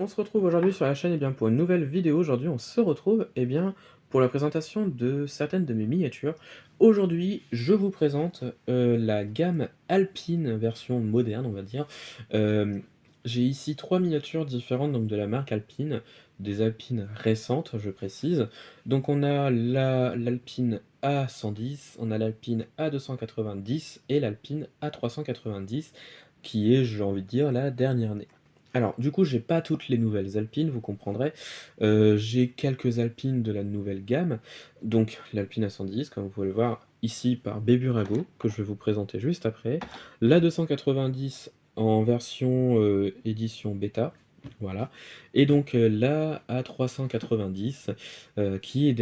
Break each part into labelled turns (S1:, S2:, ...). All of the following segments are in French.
S1: On se retrouve aujourd'hui sur la chaîne pour une nouvelle vidéo. Aujourd'hui, on se retrouve pour la présentation de certaines de mes miniatures. Aujourd'hui, je vous présente la gamme Alpine version moderne, on va dire. Euh, j'ai ici trois miniatures différentes donc de la marque Alpine, des Alpines récentes, je précise. Donc on a l'Alpine A110, on a l'Alpine A290 et l'Alpine A390, qui est, j'ai envie de dire, la dernière née. Alors, du coup, j'ai pas toutes les nouvelles Alpines, vous comprendrez. J'ai quelques Alpines de la nouvelle gamme, donc l'Alpine A110, comme vous pouvez le voir ici par Beburago, que je vais vous présenter juste après. La 290 en version édition bêta, voilà. Et donc la A390, qui est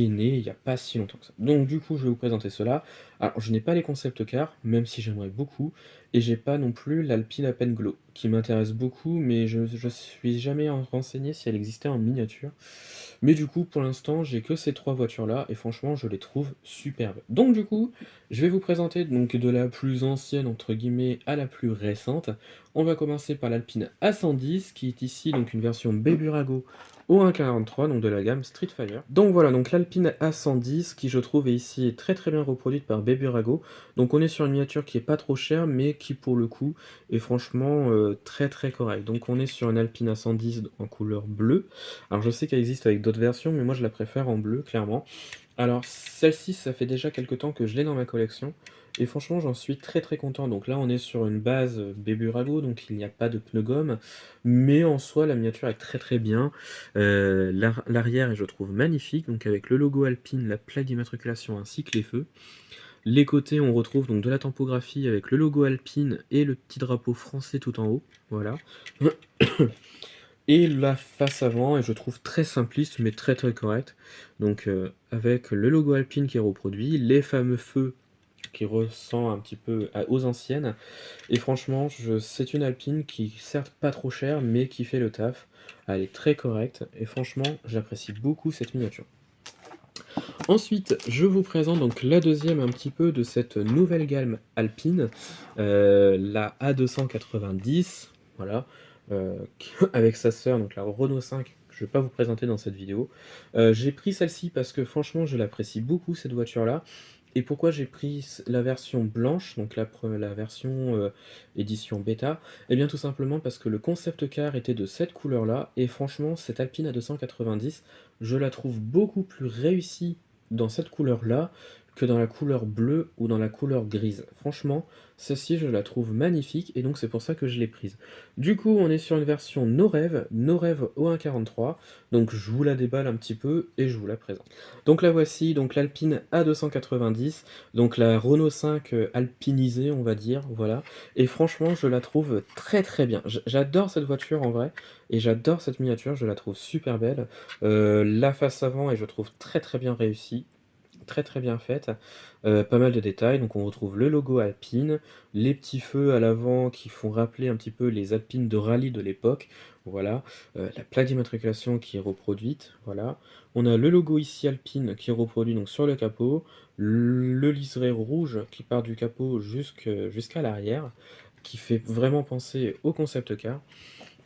S1: né il n'y a pas si longtemps que ça. Donc du coup, je vais vous présenter cela. Alors, je n'ai pas les concept cars, même si j'aimerais beaucoup. Et j'ai pas non plus l'Alpine Alpen Glow, qui m'intéresse beaucoup, mais je suis jamais renseigné si elle existait en miniature. Mais du coup, pour l'instant, j'ai que ces trois voitures-là, et franchement, je les trouve superbes. Donc du coup, je vais vous présenter donc de la plus ancienne, entre guillemets, à la plus récente. On va commencer par l'Alpine A110, qui est ici donc une version Beburago au 1.43, donc de la gamme Streetfire. Donc voilà, donc l'Alpine A110, qui je trouve est ici très très bien reproduite par Beburago. Donc on est sur une miniature qui est pas trop chère, mais qui pour le coup est franchement très très correcte. Donc on est sur une Alpine A110 en couleur bleue. Alors je sais qu'elle existe avec d'autres versions, mais moi je la préfère en bleu, clairement. Alors celle-ci, ça fait déjà quelques temps que je l'ai dans ma collection, et franchement j'en suis très très content. Donc là on est sur une base Beburago, donc il n'y a pas de pneu gomme, mais en soi la miniature est très très bien. L'arrière est je trouve magnifique, donc avec le logo Alpine, la plaque d'immatriculation ainsi que les feux. Les côtés, on retrouve donc de la typographie avec le logo Alpine et le petit drapeau français tout en haut, voilà. Et la face avant est, je trouve, très simpliste, mais très très correcte. Donc avec le logo Alpine qui est reproduit, les fameux feux qui ressemblent un petit peu aux anciennes. Et franchement, c'est une Alpine qui, certes pas trop chère, mais qui fait le taf. Elle est très correcte, et franchement, j'apprécie beaucoup cette miniature. Ensuite, je vous présente donc la deuxième un petit peu de cette nouvelle gamme Alpine, la A290, voilà, avec sa sœur, donc la Renault 5, que je ne vais pas vous présenter dans cette vidéo. J'ai pris celle-ci parce que franchement, je l'apprécie beaucoup, cette voiture-là. Et pourquoi j'ai pris la version blanche, donc la version édition bêta? Eh bien tout simplement parce que le concept car était de cette couleur-là, et franchement, cette Alpine A290, je la trouve beaucoup plus réussie dans cette couleur-là que dans la couleur bleue ou dans la couleur grise. Franchement, celle-ci, je la trouve magnifique, et donc c'est pour ça que je l'ai prise. Du coup, on est sur une version No Rêve au 1.43, donc je vous la déballe un petit peu et je vous la présente. Donc la voici, donc l'Alpine A290, donc la Renault 5 alpinisée, on va dire, voilà. Et franchement, je la trouve très très bien. J'adore cette voiture en vrai, et j'adore cette miniature, je la trouve super belle. La face avant est, je trouve, très très bien réussie, très très bien faite, pas mal de détails. Donc on retrouve le logo Alpine, les petits feux à l'avant qui font rappeler un petit peu les Alpines de rallye de l'époque, voilà. La plaque d'immatriculation qui est reproduite, voilà. On a le logo ici Alpine qui est reproduit donc sur le capot, le liseré rouge qui part du capot jusqu'à l'arrière, qui fait vraiment penser au concept car.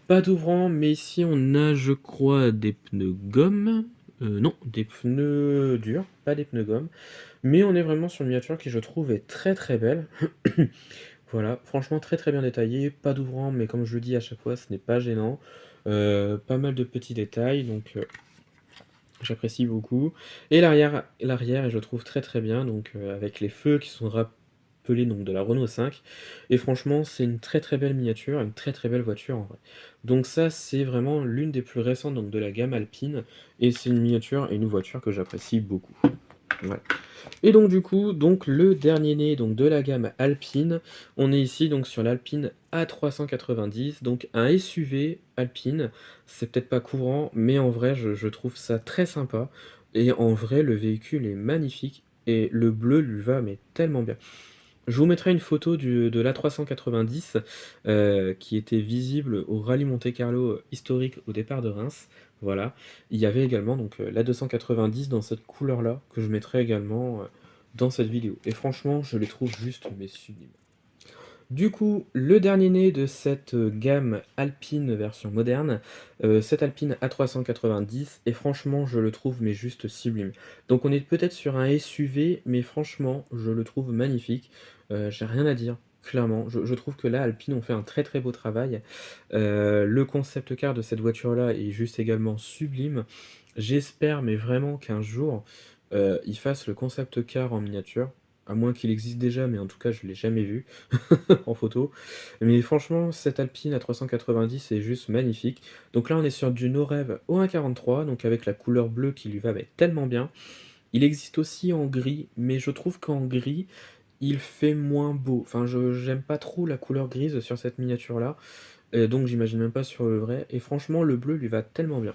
S1: Pas d'ouvrant, mais ici on a, je crois, des pneus gomme. Non, des pneus durs, pas des pneus gomme. Mais on est vraiment sur une miniature qui, je trouve, est très très belle. Voilà, franchement très très bien détaillé. Pas d'ouvrant, mais comme je le dis à chaque fois, ce n'est pas gênant. Pas mal de petits détails, donc j'apprécie beaucoup. Et l'arrière, et je trouve très très bien, donc avec les feux qui sont rappelés donc, de la Renault 5. Et franchement, c'est une très très belle miniature, une très très belle voiture en vrai. Donc ça, c'est vraiment l'une des plus récentes donc, de la gamme Alpine. Et c'est une miniature et une voiture que j'apprécie beaucoup. Voilà. Et donc du coup, donc le dernier né donc de la gamme Alpine, on est ici donc sur l'Alpine A390, donc un SUV Alpine. C'est peut-être pas courant, mais en vrai je trouve ça très sympa. Et en vrai le véhicule est magnifique, et le bleu lui va mais tellement bien. Je vous mettrai une photo de l'A390 qui était visible au Rallye Monte-Carlo historique au départ de Reims. Voilà. Il y avait également donc l'A290 dans cette couleur-là que je mettrai également dans cette vidéo. Et franchement, je les trouve juste mais sublimes. Du coup, le dernier né de cette, gamme Alpine version moderne, cette Alpine A390 et franchement je le trouve mais juste sublime. Donc on est peut-être sur un SUV, mais franchement je le trouve magnifique. J'ai rien à dire, clairement. Je trouve que là, Alpine ont fait un très, très beau travail. Le concept car de cette voiture-là est juste également sublime. J'espère mais vraiment qu'un jour, ils fassent le concept car en miniature, à moins qu'il existe déjà, mais en tout cas je l'ai jamais vu en photo. Mais franchement, cette Alpine A390 est juste magnifique. Donc là, on est sur du No Rêve O143, donc avec la couleur bleue qui lui va mais tellement bien. Il existe aussi en gris, mais je trouve qu'en gris, il fait moins beau. Enfin, je j'aime pas trop la couleur grise sur cette miniature-là, donc j'imagine même pas sur le vrai et franchement, le bleu lui va tellement bien.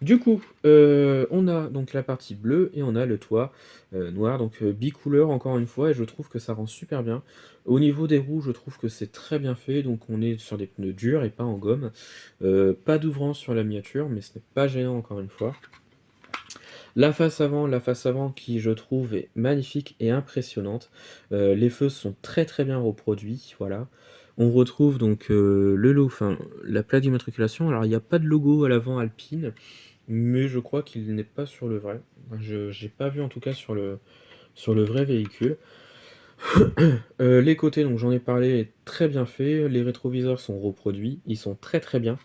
S1: Du coup, on a donc la partie bleue et on a le toit, noir, donc bicouleur encore une fois et je trouve que ça rend super bien. Au niveau des roues, je trouve que c'est très bien fait, donc on est sur des pneus durs et pas en gomme. Pas d'ouvrant sur la miniature, mais ce n'est pas gênant encore une fois. La face avant qui je trouve est magnifique et impressionnante. Les feux sont très, très bien reproduits, voilà. On retrouve donc, la plaque d'immatriculation. Alors il y a pas de logo à l'avant Alpine, mais je crois qu'il n'est pas sur le vrai. Je j'ai pas vu en tout cas sur le vrai véhicule. Les côtés, donc j'en ai parlé, est très bien fait. Les rétroviseurs sont reproduits, ils sont très, très bien.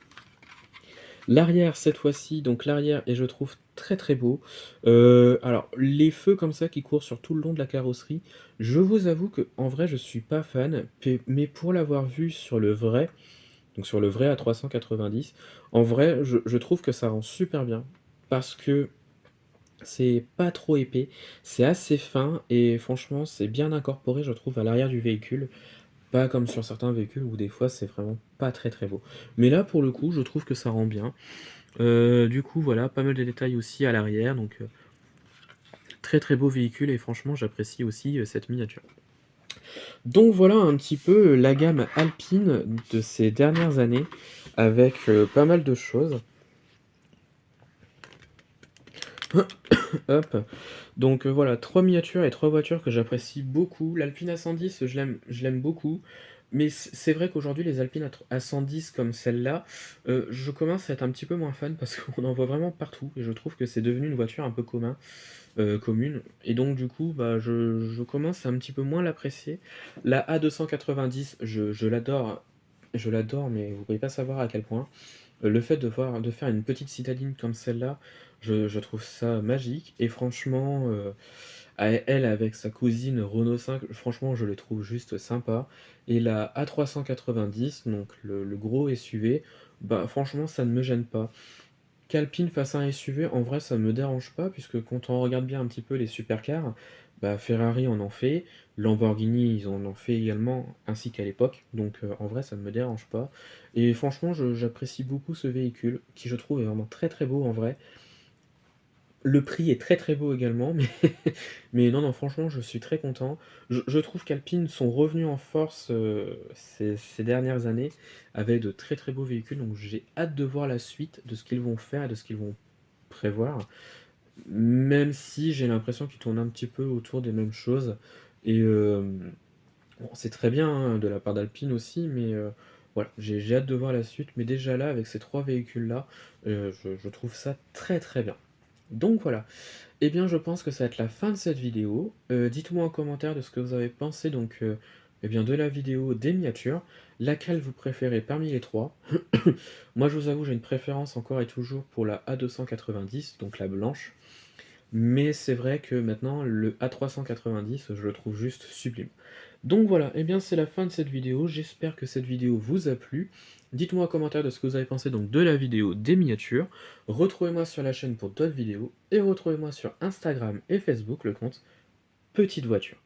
S1: L'arrière, cette fois-ci, donc l'arrière est, je trouve, très, très beau. Alors les feux comme ça qui courent sur tout le long de la carrosserie, je vous avoue qu'en vrai, je suis pas fan, mais pour l'avoir vu sur le vrai, donc sur le vrai A390, en vrai, je trouve que ça rend super bien. Parce que c'est pas trop épais, c'est assez fin et franchement, c'est bien incorporé, je trouve, à l'arrière du véhicule. Pas comme sur certains véhicules où des fois c'est vraiment pas très, très beau. Mais là, pour le coup, je trouve que ça rend bien. Du coup, voilà, pas mal de détails aussi à l'arrière, donc très, très beau véhicule et franchement, j'apprécie aussi, cette miniature. Donc voilà un petit peu la gamme Alpine de ces dernières années avec, pas mal de choses. Hop, donc voilà, 3 miniatures et 3 voitures que j'apprécie beaucoup. L'Alpine A110, je l'aime beaucoup, mais c'est vrai qu'aujourd'hui les Alpines A110 comme celle-là, je commence à être un petit peu moins fan parce qu'on en voit vraiment partout et je trouve que c'est devenu une voiture un peu commune et donc du coup, bah, je commence à un petit peu moins l'apprécier. La A290, je l'adore, mais vous pouvez pas savoir à quel point. Le fait de faire une petite citadine comme celle-là, je trouve ça magique et franchement, à elle avec sa cousine Renault 5, franchement je les trouve juste sympas et la A390, donc le gros SUV, bah, franchement ça ne me gêne pas. Qu'Alpine fasse un SUV, en vrai, ça me dérange pas, puisque quand on regarde bien un petit peu les supercars, bah, Ferrari en fait, Lamborghini, ils en ont fait également, ainsi qu'à l'époque, donc en vrai, ça ne me dérange pas. Et franchement, j'apprécie beaucoup ce véhicule, qui je trouve est vraiment très très beau en vrai. Le prix est très, très beau également, mais mais non, non, franchement, je suis très content. Je trouve qu'Alpine sont revenus en force, ces dernières années avec de très, très beaux véhicules, donc j'ai hâte de voir la suite de ce qu'ils vont faire et de ce qu'ils vont prévoir. Même si j'ai l'impression qu'ils tournent un petit peu autour des mêmes choses et bon, c'est très bien, hein, de la part d'Alpine aussi, mais voilà, j'ai hâte de voir la suite, mais déjà là, avec ces 3 véhicules-là, je trouve ça très, très bien. Donc voilà. Eh bien, je pense que ça va être la fin de cette vidéo. Dites-moi en commentaire de ce que vous avez pensé donc, eh bien, de la vidéo des miniatures. Laquelle vous préférez parmi les 3. Moi, je vous avoue, j'ai une préférence encore et toujours pour la A290, donc la blanche. Mais c'est vrai que maintenant, le A390, je le trouve juste sublime. Donc voilà, eh bien c'est la fin de cette vidéo, j'espère que cette vidéo vous a plu. Dites-moi en commentaire de ce que vous avez pensé donc de la vidéo des miniatures. Retrouvez-moi sur la chaîne pour d'autres vidéos et retrouvez-moi sur Instagram et Facebook le compte Petite Voiture.